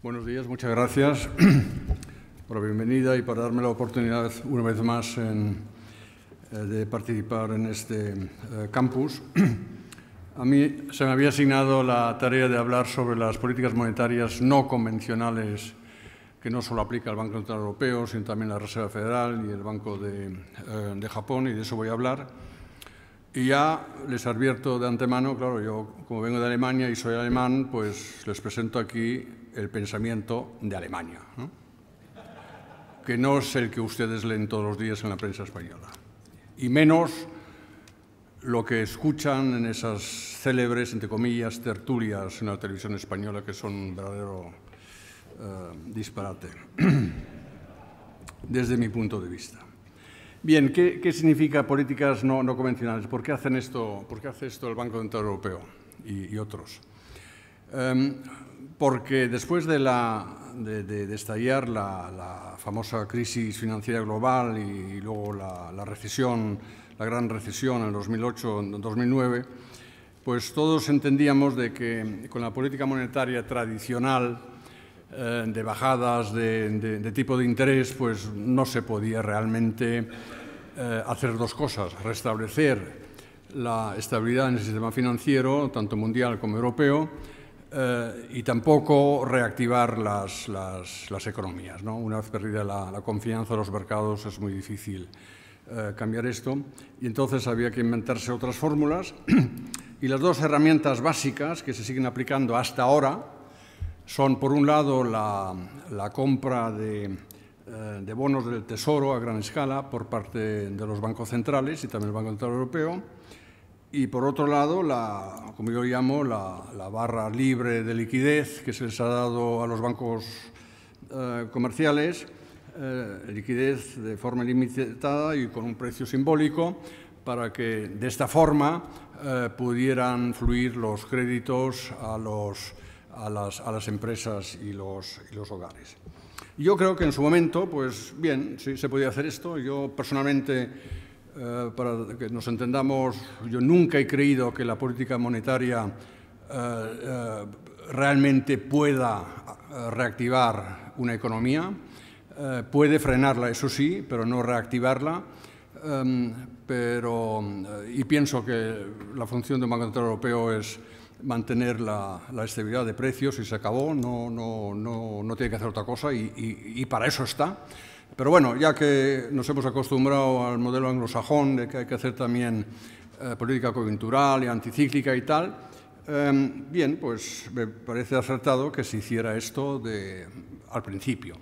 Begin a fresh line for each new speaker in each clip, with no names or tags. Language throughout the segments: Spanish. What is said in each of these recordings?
Buenos días, muchas gracias por la bienvenida y por darme la oportunidad una vez más de participar en este campus. A mí se me había asignado la tarea de hablar sobre las políticas monetarias no convencionales que no solo aplica el Banco Central Europeo, sino también la Reserva Federal y el Banco de Japón, y de eso voy a hablar. Y ya les advierto de antemano, claro, yo como vengo de Alemania y soy alemán, pues les presento aquí el pensamiento de Alemania, ¿no? Que no es el que ustedes leen todos los días en la prensa española, y menos lo que escuchan en esas célebres, entre comillas, tertulias en la televisión española, que son un verdadero disparate, desde mi punto de vista. Bien, ¿qué significa políticas no convencionales? ¿Por qué hacen esto? ¿Por qué hace esto el Banco Central Europeo y otros? Porque después de estallar la famosa crisis financiera global y luego la recesión, la gran recesión en 2008-2009, pues todos entendíamos de que con la política monetaria tradicional de bajadas de tipo de interés, pues no se podía realmente hacer dos cosas: restablecer la estabilidad en el sistema financiero, tanto mundial como europeo, y tampoco reactivar las economías, ¿no? Una vez perdida la confianza de los mercados es muy difícil cambiar esto, y entonces había que inventarse otras fórmulas. Y las dos herramientas básicas que se siguen aplicando hasta ahora son, por un lado, la compra de bonos del Tesoro a gran escala por parte de los bancos centrales y también el Banco Central Europeo, y, por otro lado, como yo llamo, la barra libre de liquidez que se les ha dado a los bancos comerciales, liquidez de forma ilimitada y con un precio simbólico, para que de esta forma pudieran fluir los créditos a las empresas y los hogares. Yo creo que en su momento, pues bien, sí se podía hacer esto. Yo personalmente, para que nos entendamos, yo nunca he creído que la política monetaria realmente pueda reactivar una economía. Puede frenarla, eso sí, pero no reactivarla. Y pienso que la función del Banco Central Europeo es mantener la estabilidad de precios y se acabó, no tiene que hacer otra cosa, y para eso está. Pero bueno, ya que nos hemos acostumbrado al modelo anglosajón de que hay que hacer también política coyuntural y anticíclica y tal, bien, pues me parece acertado que se hiciera esto al principio.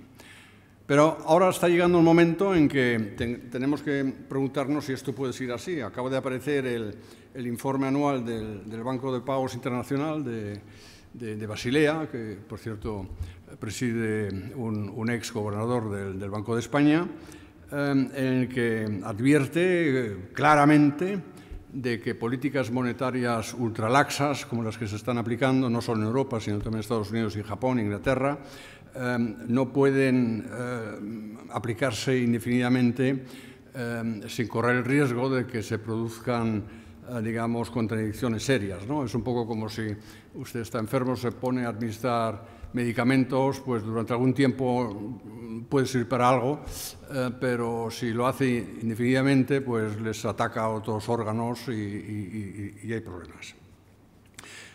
Pero ahora está llegando un momento en que tenemos que preguntarnos si esto puede ser así. Acaba de aparecer el informe anual del Banco de Pagos Internacional de Basilea, que, por cierto, preside un ex gobernador del Banco de España, en el que advierte claramente de que políticas monetarias ultralaxas, como las que se están aplicando, no solo en Europa, sino también en Estados Unidos y Japón e Inglaterra, no pueden aplicarse indefinidamente sin correr el riesgo de que se produzcan, digamos, contradicciones serias, ¿no? Es un poco como si usted está enfermo, se pone a administrar medicamentos, pues durante algún tiempo puede servir para algo, pero si lo hace indefinidamente, pues les ataca a otros órganos y hay problemas.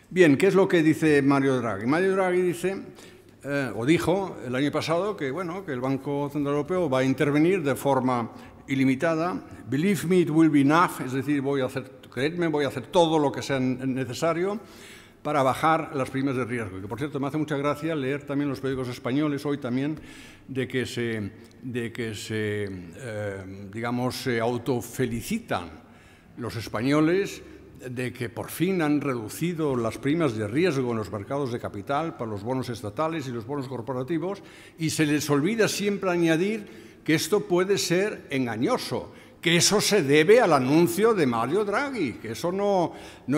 Bien, ¿qué es lo que dice Mario Draghi? Mario Draghi dice, o dijo el año pasado, que, bueno, que el Banco Central Europeo va a intervenir de forma ilimitada. Believe me, it will be enough, es decir, creedme, voy a hacer todo lo que sea necesario para bajar las primas de riesgo. Y que, por cierto, me hace mucha gracia leer también los periódicos españoles hoy también de que digamos, se autofelicitan los españoles de que por fin han reducido las primas de riesgo en los mercados de capital para los bonos estatales y los bonos corporativos, y se les olvida siempre añadir que esto puede ser engañoso, que eso se debe al anuncio de Mario Draghi, que eso no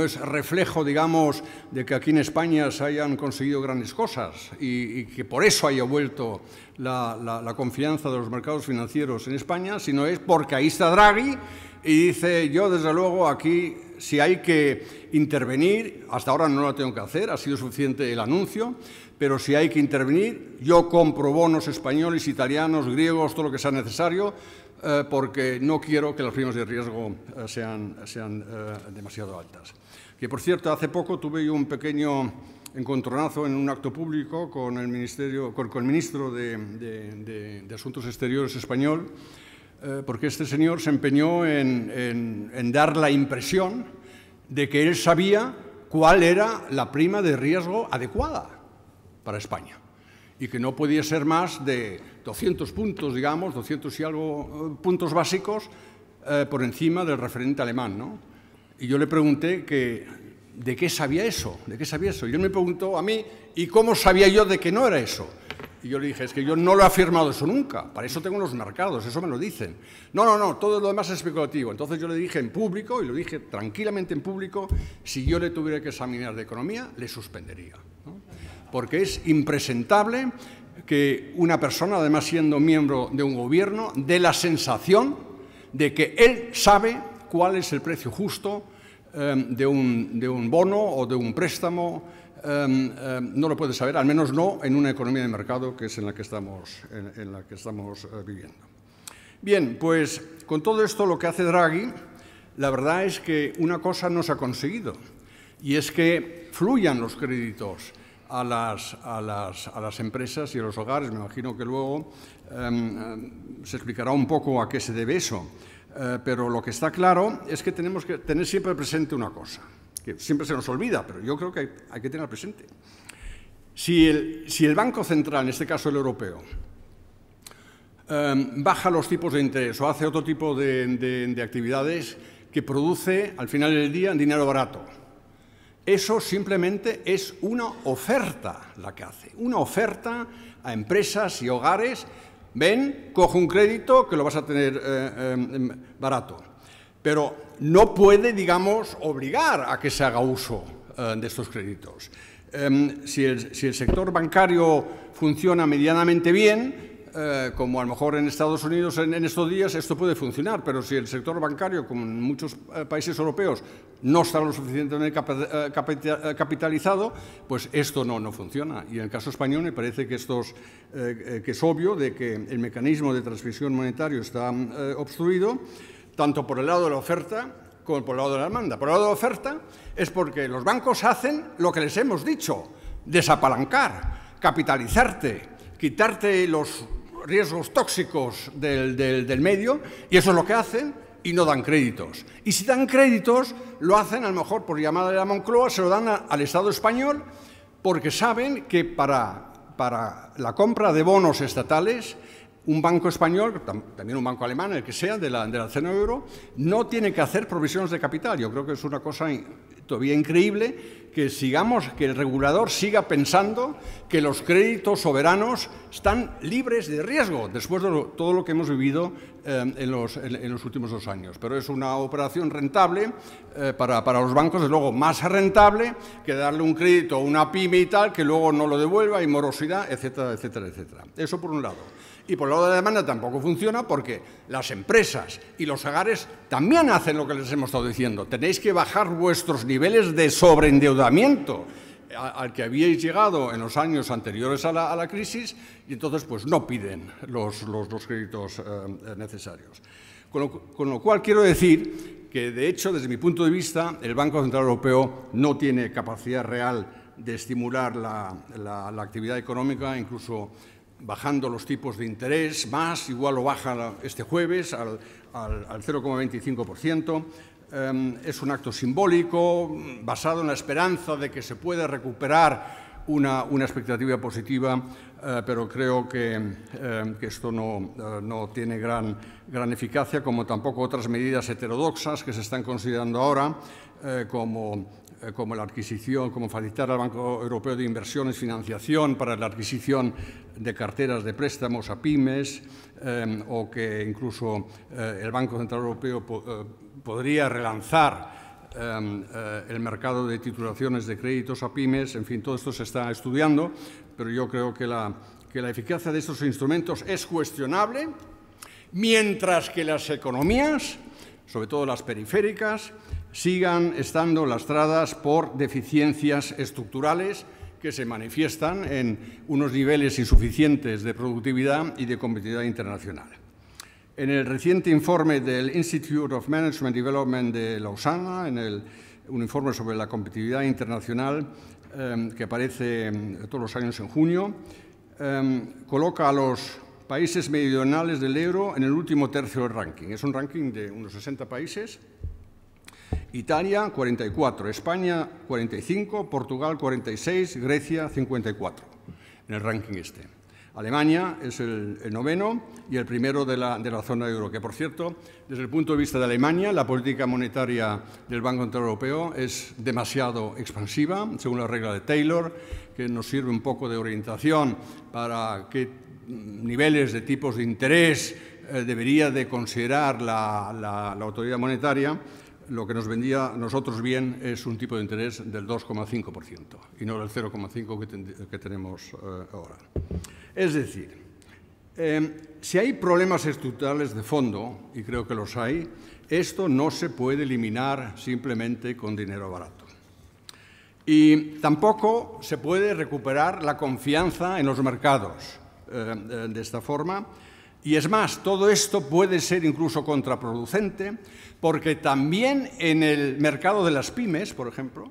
es reflejo, digamos, de que aquí en España se hayan conseguido grandes cosas y que por eso haya vuelto la confianza de los mercados financieros en España, sino es porque ahí está Draghi y dice, yo desde luego aquí si hay que intervenir, hasta ahora no lo tengo que hacer, ha sido suficiente el anuncio, pero si hay que intervenir, yo compro bonos españoles, italianos, griegos, todo lo que sea necesario, porque no quiero que las primas de riesgo sean demasiado altas. Que, por cierto, hace poco tuve yo un pequeño encontronazo en un acto público con el ministro de Asuntos Exteriores español, porque este señor se empeñó en dar la impresión de que él sabía cuál era la prima de riesgo adecuada para España y que no podía ser más de 200 puntos, digamos, 200 y algo puntos básicos por encima del referente alemán, ¿no? Y yo le pregunté ¿de qué sabía eso? ¿De qué sabía eso? Y él me preguntó a mí, ¿y cómo sabía yo de que no era eso? Y yo le dije, es que yo no lo he afirmado eso nunca, para eso tengo los mercados, eso me lo dicen. No, todo lo demás es especulativo. Entonces yo le dije en público, y lo dije tranquilamente en público, si yo le tuviera que examinar de economía, le suspendería, ¿no? Porque es impresentable que una persona, además siendo miembro de un gobierno, dé la sensación de que él sabe cuál es el precio justo de un bono o de un préstamo. No lo puede saber, al menos no en una economía de mercado, que es en la que estamos viviendo. Bien, pues con todo esto lo que hace Draghi, la verdad es que una cosa no se ha conseguido, y es que fluyan los créditos a las empresas y a los hogares. Me imagino que luego se explicará un poco a qué se debe eso. Pero lo que está claro es que tenemos que tener siempre presente una cosa, que siempre se nos olvida, pero yo creo que hay que tener presente. Si el Banco Central, en este caso el europeo, baja los tipos de interés o hace otro tipo de actividades que produce al final del día dinero barato, eso simplemente es una oferta la que hace, una oferta a empresas y hogares. Ven, coge un crédito que lo vas a tener barato, pero no puede, digamos, obligar a que se haga uso de estos créditos. Si el sector bancario funciona medianamente bien, como a lo mejor en Estados Unidos en estos días, esto puede funcionar, pero si el sector bancario, como en muchos países europeos, no está lo suficientemente capitalizado, pues esto no funciona. Y en el caso español me parece que que es obvio de que el mecanismo de transmisión monetario está obstruido, tanto por el lado de la oferta como por el lado de la demanda. Por el lado de la oferta es porque los bancos hacen lo que les hemos dicho: desapalancar, capitalizarte, quitarte los riesgos tóxicos del medio, y eso es lo que hacen, y no dan créditos. Y si dan créditos, lo hacen a lo mejor por llamada de la Moncloa, se lo dan al Estado español, porque saben que para la compra de bonos estatales, un banco español, también un banco alemán, el que sea, de la zona euro, no tiene que hacer provisiones de capital. Yo creo que es una cosa todavía increíble que el regulador siga pensando que los créditos soberanos están libres de riesgo, después de todo lo que hemos vivido en los últimos 2 años. Pero es una operación rentable para los bancos, desde luego más rentable que darle un crédito a una pyme y tal, que luego no lo devuelva, hay morosidad, etcétera, etcétera, etcétera. Eso por un lado. Y por el lado de la demanda tampoco funciona, porque las empresas y los hogares también hacen lo que les hemos estado diciendo. Tenéis que bajar vuestros niveles de sobreendeudamiento al que habíais llegado en los años anteriores a la crisis, y entonces pues no piden los créditos necesarios. Con lo cual quiero decir que, de hecho, desde mi punto de vista, el Banco Central Europeo no tiene capacidad real de estimular la actividad económica, incluso bajando los tipos de interés más, igual lo baja este jueves al 0,25%. Es un acto simbólico, basado en la esperanza de que se puede recuperar una expectativa positiva, pero creo que esto no tiene gran eficacia, como tampoco otras medidas heterodoxas que se están considerando ahora, como la adquisición, como facilitar al Banco Europeo de Inversiones financiación para la adquisición de carteras de préstamos a pymes, o que incluso el Banco Central Europeo podría relanzar el mercado de titulaciones de créditos a pymes. En fin, todo esto se está estudiando, pero yo creo que la eficacia de estos instrumentos es cuestionable, mientras que las economías, sobre todo las periféricas, sigan estando lastradas por deficiencias estructurales que se manifiestan en unos niveles insuficientes de productividad y de competitividad internacional. En el reciente informe del Institute of Management Development de Lausana, un informe sobre la competitividad internacional que aparece todos los años en junio, coloca a los países meridionales del euro en el último tercio del ranking. Es un ranking de unos 60 países. Italia, 44, España, 45, Portugal, 46, Grecia, 54, en el ranking este. Alemania es el noveno y el primero de la zona euro, que, por cierto, desde el punto de vista de Alemania, la política monetaria del Banco Central Europeo es demasiado expansiva, según la regla de Taylor, que nos sirve un poco de orientación para qué niveles de tipos de interés debería de considerar la autoridad monetaria. Lo que nos vendría a nosotros bien es un tipo de interés del 2,5% y no del 0,5% que tenemos ahora. Es decir, si hay problemas estructurales de fondo, y creo que los hay, esto no se puede eliminar simplemente con dinero barato. Y tampoco se puede recuperar la confianza en los mercados de esta forma. Y es más, todo esto puede ser incluso contraproducente, porque también en el mercado de las pymes, por ejemplo,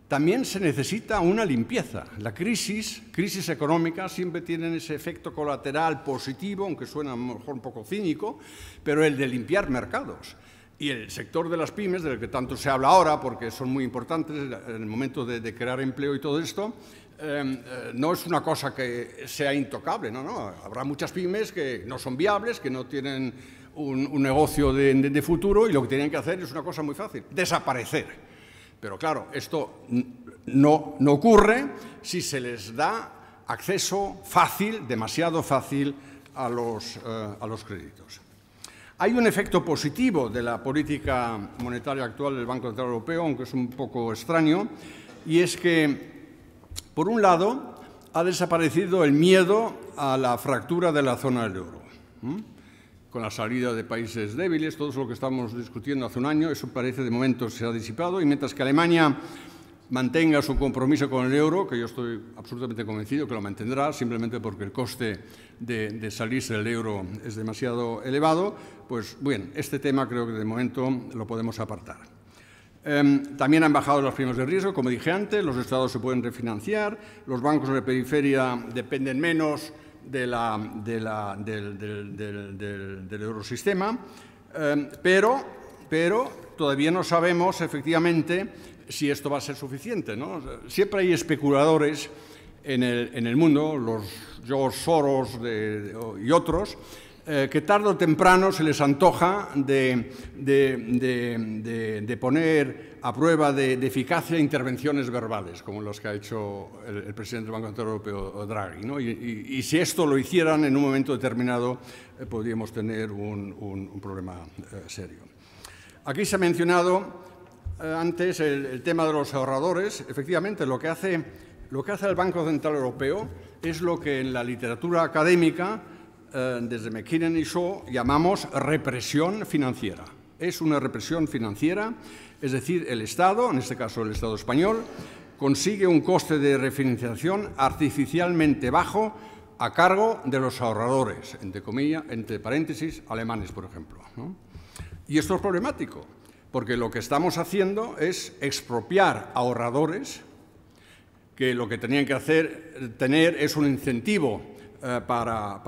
también se necesita una limpieza. La crisis económica siempre tiene ese efecto colateral positivo, aunque suena a lo mejor un poco cínico, pero el de limpiar mercados. Y el sector de las pymes, del que tanto se habla ahora, porque son muy importantes en el momento de crear empleo y todo esto, no es una cosa que sea intocable, no. Habrá muchas pymes que no son viables, que no tienen un negocio de futuro y lo que tienen que hacer es una cosa muy fácil, desaparecer. Pero claro, esto no ocurre si se les da acceso fácil, demasiado fácil, a los créditos. Hay un efecto positivo de la política monetaria actual del Banco Central Europeo, aunque es un poco extraño, y es que, por un lado, ha desaparecido el miedo a la fractura de la zona del euro. Con la salida de países débiles, todo eso lo que estamos discutiendo hace un año, eso parece de momento se ha disipado, y mientras que Alemania mantenga su compromiso con el euro, que yo estoy absolutamente convencido que lo mantendrá, simplemente porque el coste de salirse del euro es demasiado elevado, pues bien, este tema creo que de momento lo podemos apartar. También han bajado las primas de riesgo, como dije antes, los estados se pueden refinanciar, los bancos de la periferia dependen menos del eurosistema, pero todavía no sabemos efectivamente si esto va a ser suficiente, ¿no? Siempre hay especuladores en el mundo, los George Soros y otros, que tarde o temprano se les antoja de poner a prueba de eficacia intervenciones verbales, como las que ha hecho el presidente del Banco Central Europeo, Draghi, ¿no? Y si esto lo hicieran en un momento determinado, podríamos tener un problema serio. Aquí se ha mencionado antes el tema de los ahorradores. Efectivamente, lo que hace el Banco Central Europeo es lo que en la literatura académica, desde McKinnon y Shaw, llamamos represión financiera. Es una represión financiera, es decir, el Estado, en este caso el Estado español, consigue un coste de refinanciación artificialmente bajo a cargo de los ahorradores, entre paréntesis, alemanes, por ejemplo, ¿no? Y esto es problemático, porque lo que estamos haciendo es expropiar ahorradores que lo que tenían que tener es un incentivo para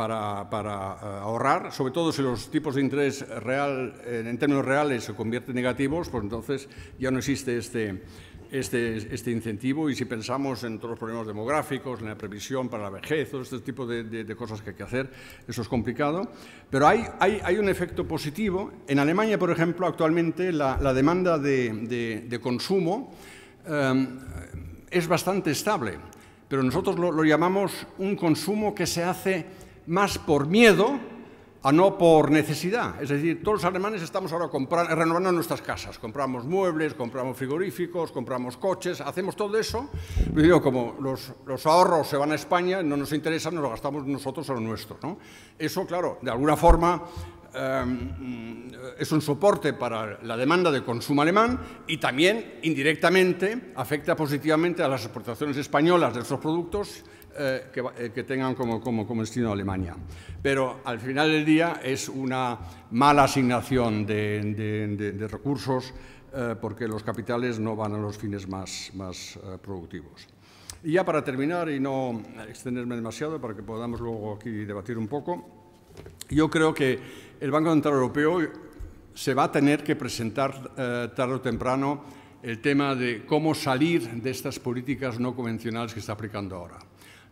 ahorrar, sobre todo si los tipos de interés real, en términos reales se convierten negativos, pues entonces ya no existe este incentivo, y si pensamos en todos los problemas demográficos, en la previsión para la vejez, todo este tipo de cosas que hay que hacer, eso es complicado. Pero hay un efecto positivo. En Alemania, por ejemplo, actualmente la demanda de consumo es bastante estable, pero nosotros lo llamamos un consumo que se hace más por miedo a no por necesidad. Es decir, todos los alemanes estamos ahora renovando nuestras casas. Compramos muebles, compramos frigoríficos, compramos coches, hacemos todo eso. Pero digo, como los ahorros se van a España, no nos interesa, nos lo gastamos nosotros a lo nuestro, ¿no? Eso, claro, de alguna forma es un soporte para la demanda de consumo alemán y también, indirectamente, afecta positivamente a las exportaciones españolas de estos productos que tengan como destino Alemania. Pero al final del día es una mala asignación de recursos porque los capitales no van a los fines más productivos. Y ya para terminar y no extenderme demasiado para que podamos luego aquí debatir un poco, yo creo que el Banco Central Europeo se va a tener que presentar tarde o temprano el tema de cómo salir de estas políticas no convencionales que está aplicando ahora.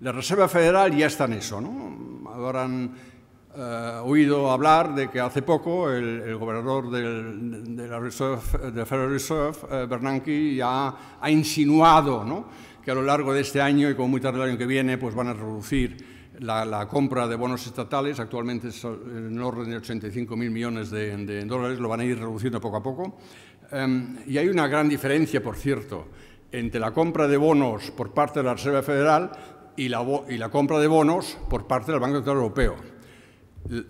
La Reserva Federal ya está en eso, ¿no? Habrán oído hablar de que hace poco el gobernador de la Federal Reserve, Bernanke, ya ha insinuado, ¿no?, que a lo largo de este año y como muy tarde el año que viene pues van a reducir la compra de bonos estatales. Actualmente es en el orden de 85.000 millones de dólares, lo van a ir reduciendo poco a poco. Y hay una gran diferencia, por cierto, entre la compra de bonos por parte de la Reserva Federal y la compra de bonos por parte del Banco Central Europeo.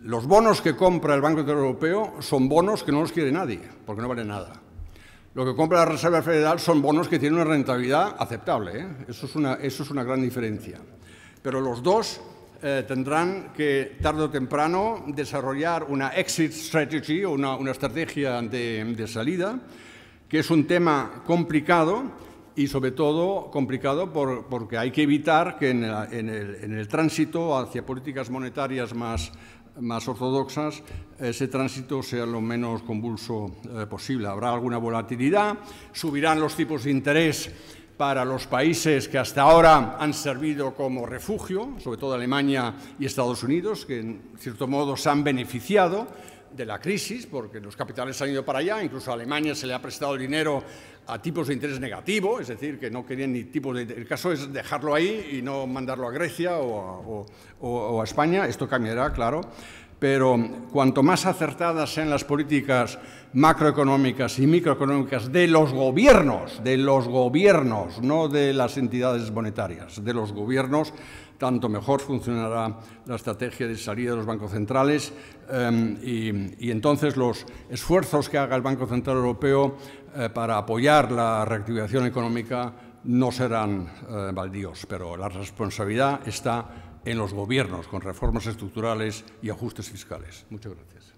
Los bonos que compra el Banco Central Europeo son bonos que no los quiere nadie, porque no valen nada. Lo que compra la Reserva Federal son bonos que tienen una rentabilidad aceptable, ¿eh? Eso es una gran diferencia. Pero los dos tendrán que, tarde o temprano, desarrollar una exit strategy o una estrategia de salida, que es un tema complicado y, sobre todo, complicado porque hay que evitar que en el tránsito hacia políticas monetarias más ortodoxas, ese tránsito sea lo menos convulso posible. Habrá alguna volatilidad, subirán los tipos de interés para los países que hasta ahora han servido como refugio, sobre todo Alemania y Estados Unidos, que en cierto modo se han beneficiado de la crisis, porque los capitales han ido para allá. Incluso a Alemania se le ha prestado dinero a tipos de interés negativo, es decir, que no querían ni tipos de... El caso es dejarlo ahí y no mandarlo a Grecia o a España. Esto cambiará, claro, pero cuanto más acertadas sean las políticas macroeconómicas y microeconómicas de los gobiernos, no de las entidades monetarias, de los gobiernos, tanto mejor funcionará la estrategia de salida de los bancos centrales y entonces los esfuerzos que haga el Banco Central Europeo para apoyar la reactivación económica no serán baldíos, pero la responsabilidad está en los gobiernos con reformas estructurales y ajustes fiscales. Muchas gracias.